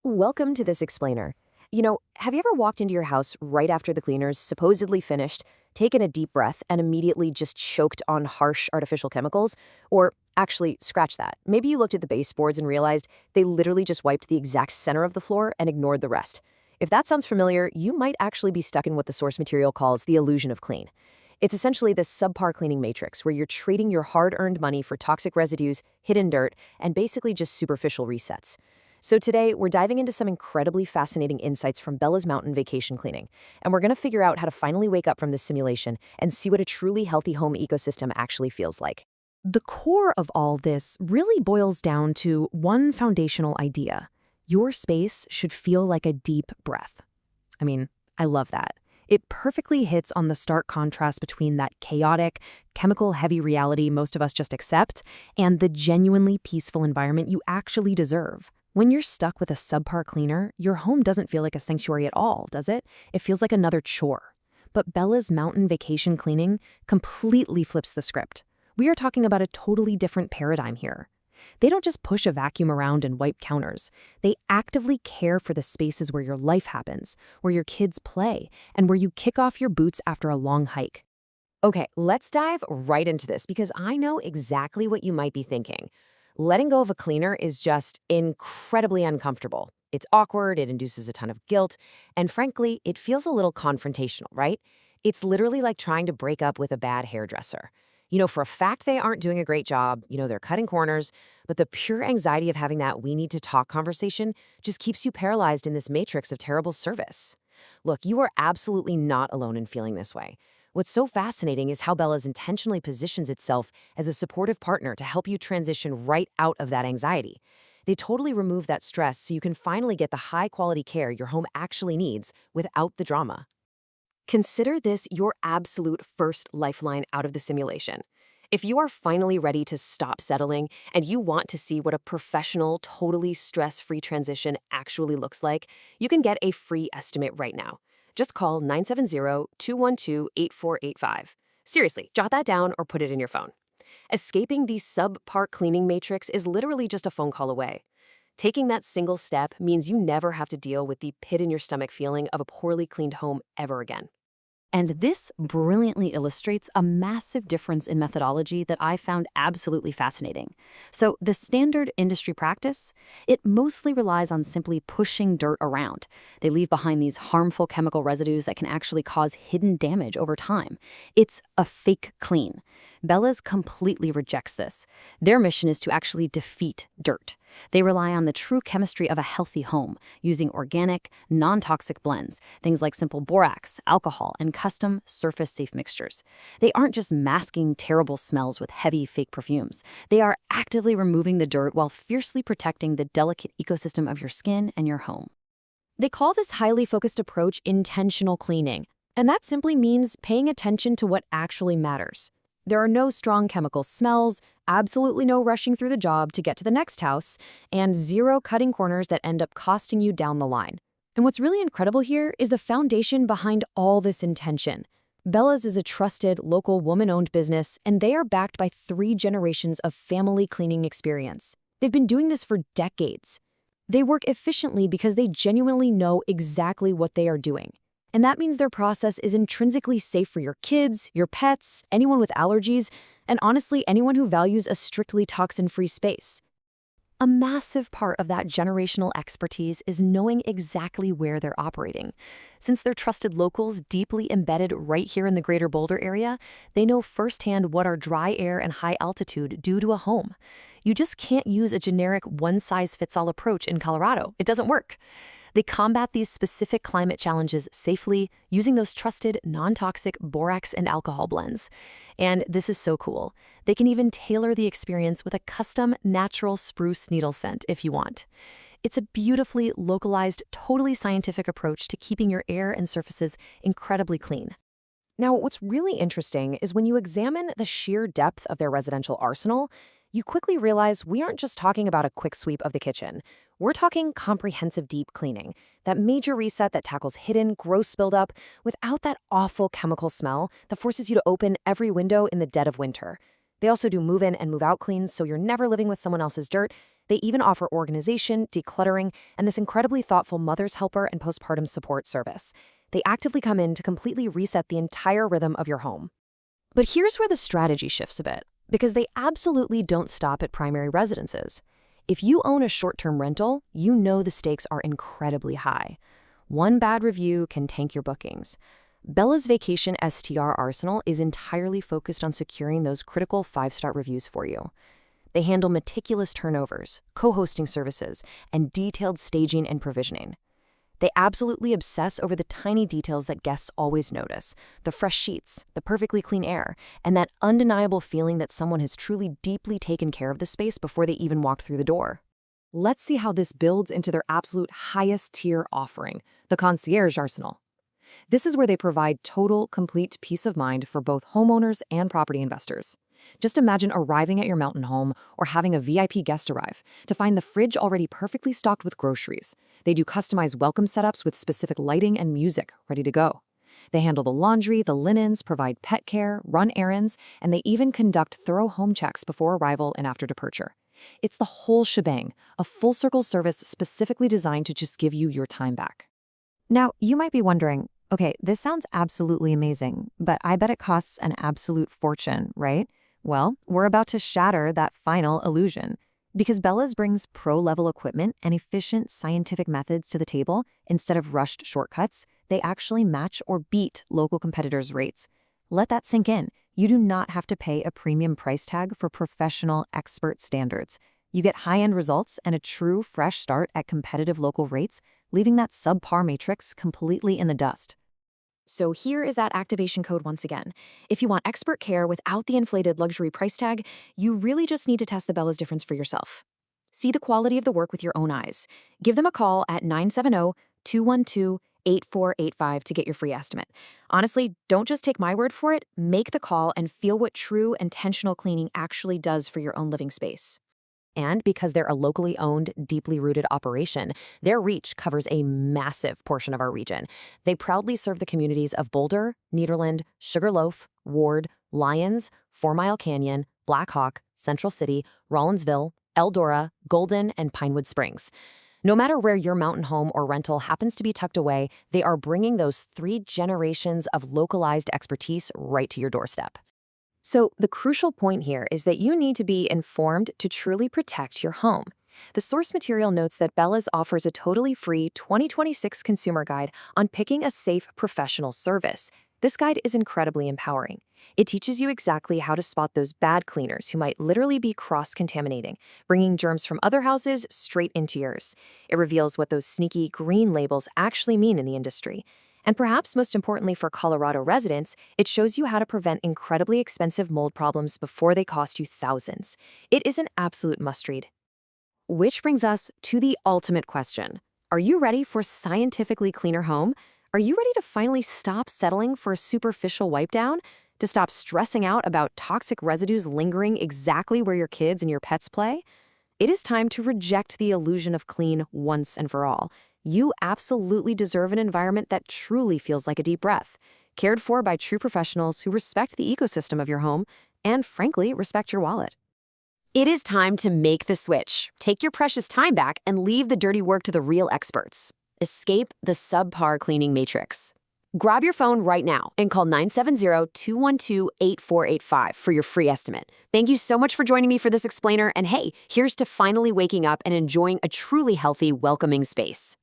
Welcome to this explainer. Have you ever walked into your house right after the cleaner's supposedly finished, taken a deep breath, and immediately just choked on harsh artificial chemicals? Or actually, scratch that. Maybe you looked at the baseboards and realized they literally just wiped the exact center of the floor and ignored the rest. If that sounds familiar, you might actually be stuck in what the source material calls the illusion of clean. It's essentially this subpar cleaning matrix where you're trading your hard-earned money for toxic residues, hidden dirt, and basically just superficial resets. So today, we're diving into some incredibly fascinating insights from Bella's Mountain Vacation Cleaning, and we're going to figure out how to finally wake up from this simulation and see what a truly healthy home ecosystem actually feels like. The core of all this really boils down to one foundational idea. Your space should feel like a deep breath. I love that. It perfectly hits on the stark contrast between that chaotic, chemical-heavy reality most of us just accept and the genuinely peaceful environment you actually deserve. When you're stuck with a subpar cleaner, your home doesn't feel like a sanctuary at all, does it? It feels like another chore. But Bella's Mountain Vacation Cleaning completely flips the script. We are talking about a totally different paradigm here. They don't just push a vacuum around and wipe counters. They actively care for the spaces where your life happens, where your kids play, and where you kick off your boots after a long hike. Okay, let's dive right into this because I know exactly what you might be thinking. Letting go of a cleaner is just incredibly uncomfortable. It's awkward, it induces a ton of guilt, and frankly, it feels a little confrontational, right? It's literally like trying to break up with a bad hairdresser. For a fact they aren't doing a great job, they're cutting corners, but the pure anxiety of having that we need to talk conversation just keeps you paralyzed in this matrix of terrible service. Look, you are absolutely not alone in feeling this way. What's so fascinating is how Bella's intentionally positions itself as a supportive partner to help you transition right out of that anxiety. They totally remove that stress so you can finally get the high-quality care your home actually needs without the drama. Consider this your absolute first lifeline out of the simulation. If you are finally ready to stop settling and you want to see what a professional, totally stress-free transition actually looks like, you can get a free estimate right now. Just call 970-212-8485. Seriously, jot that down or put it in your phone. Escaping the subpar cleaning matrix is literally just a phone call away. Taking that single step means you never have to deal with the pit-in-your-stomach feeling of a poorly cleaned home ever again. And this brilliantly illustrates a massive difference in methodology that I found absolutely fascinating. So the standard industry practice, it mostly relies on simply pushing dirt around. They leave behind these harmful chemical residues that can actually cause hidden damage over time. It's a fake clean. Bella's completely rejects this. Their mission is to actually defeat dirt. They rely on the true chemistry of a healthy home, using organic, non-toxic blends, things like simple borax, alcohol, and custom surface-safe mixtures. They aren't just masking terrible smells with heavy, fake perfumes. They are actively removing the dirt while fiercely protecting the delicate ecosystem of your skin and your home. They call this highly focused approach intentional cleaning, and that simply means paying attention to what actually matters. There are no strong chemical smells, absolutely no rushing through the job to get to the next house, and zero cutting corners that end up costing you down the line. And what's really incredible here is the foundation behind all this intention. Bella's is a trusted, local woman-owned business, and they are backed by 3 generations of family cleaning experience. They've been doing this for decades. They work efficiently because they genuinely know exactly what they are doing. And that means their process is intrinsically safe for your kids, your pets, anyone with allergies, and honestly, anyone who values a strictly toxin-free space. A massive part of that generational expertise is knowing exactly where they're operating. Since they're trusted locals deeply embedded right here in the greater Boulder area, they know firsthand what our dry air and high altitude do to a home. You just can't use a generic one-size-fits-all approach in Colorado. It doesn't work. They combat these specific climate challenges safely using those trusted, non-toxic borax and alcohol blends. And this is so cool. They can even tailor the experience with a custom natural spruce needle scent if you want. It's a beautifully localized, totally scientific approach to keeping your air and surfaces incredibly clean. Now, what's really interesting is when you examine the sheer depth of their residential arsenal, you quickly realize we aren't just talking about a quick sweep of the kitchen. We're talking comprehensive deep cleaning, that major reset that tackles hidden, gross buildup without that awful chemical smell that forces you to open every window in the dead of winter. They also do move-in and move-out cleans, so you're never living with someone else's dirt, They even offer organization, decluttering, and this incredibly thoughtful mother's helper and postpartum support service. They actively come in to completely reset the entire rhythm of your home. But here's where the strategy shifts a bit, because they absolutely don't stop at primary residences. If you own a short-term rental, you know the stakes are incredibly high. One bad review can tank your bookings. Bella's Vacation STR arsenal is entirely focused on securing those critical 5-star reviews for you. They handle meticulous turnovers, co-hosting services, and detailed staging and provisioning. They absolutely obsess over the tiny details that guests always notice: the fresh sheets, the perfectly clean air, and that undeniable feeling that someone has truly deeply taken care of the space before they even walked through the door. Let's see how this builds into their absolute highest tier offering, the concierge arsenal. This is where they provide total, complete peace of mind for both homeowners and property investors. Just imagine arriving at your mountain home or having a VIP guest arrive to find the fridge already perfectly stocked with groceries. They do customized welcome setups with specific lighting and music ready to go. They handle the laundry, the linens, provide pet care, run errands, and they even conduct thorough home checks before arrival and after departure. It's the whole shebang, a full-circle service specifically designed to just give you your time back. Now, you might be wondering, okay, this sounds absolutely amazing, but I bet it costs an absolute fortune, right? Well, we're about to shatter that final illusion. Because Bella's brings pro-level equipment and efficient scientific methods to the table instead of rushed shortcuts, they actually match or beat local competitors' rates. Let that sink in. You do not have to pay a premium price tag for professional, expert standards. You get high-end results and a true, fresh start at competitive local rates, leaving that subpar matrix completely in the dust. So here is that activation code once again. If you want expert care without the inflated luxury price tag, you really just need to test the Bella's difference for yourself. See the quality of the work with your own eyes. Give them a call at 970-212-8485 to get your free estimate. Honestly, don't just take my word for it. Make the call and feel what true intentional cleaning actually does for your own living space. And because they're a locally owned, deeply rooted operation, their reach covers a massive portion of our region. They proudly serve the communities of Boulder, Nederland, Sugarloaf, Ward, Lyons, 4 Mile Canyon, Black Hawk, Central City, Rollinsville, Eldora, Golden, and Pinewood Springs. No matter where your mountain home or rental happens to be tucked away, they are bringing those 3 generations of localized expertise right to your doorstep. So the crucial point here is that you need to be informed to truly protect your home. The source material notes that Bella's offers a totally free 2026 consumer guide on picking a safe professional service. This guide is incredibly empowering. It teaches you exactly how to spot those bad cleaners who might literally be cross-contaminating, bringing germs from other houses straight into yours. It reveals what those sneaky green labels actually mean in the industry. And perhaps most importantly for Colorado residents, it shows you how to prevent incredibly expensive mold problems before they cost you thousands. It is an absolute must-read. Which brings us to the ultimate question. Are you ready for a scientifically cleaner home? Are you ready to finally stop settling for a superficial wipe down? To stop stressing out about toxic residues lingering exactly where your kids and your pets play? It is time to reject the illusion of clean once and for all. You absolutely deserve an environment that truly feels like a deep breath, cared for by true professionals who respect the ecosystem of your home and, frankly, respect your wallet. It is time to make the switch. Take your precious time back and leave the dirty work to the real experts. Escape the subpar cleaning matrix. Grab your phone right now and call 970-212-8485 for your free estimate. Thank you so much for joining me for this explainer, and hey, here's to finally waking up and enjoying a truly healthy, welcoming space.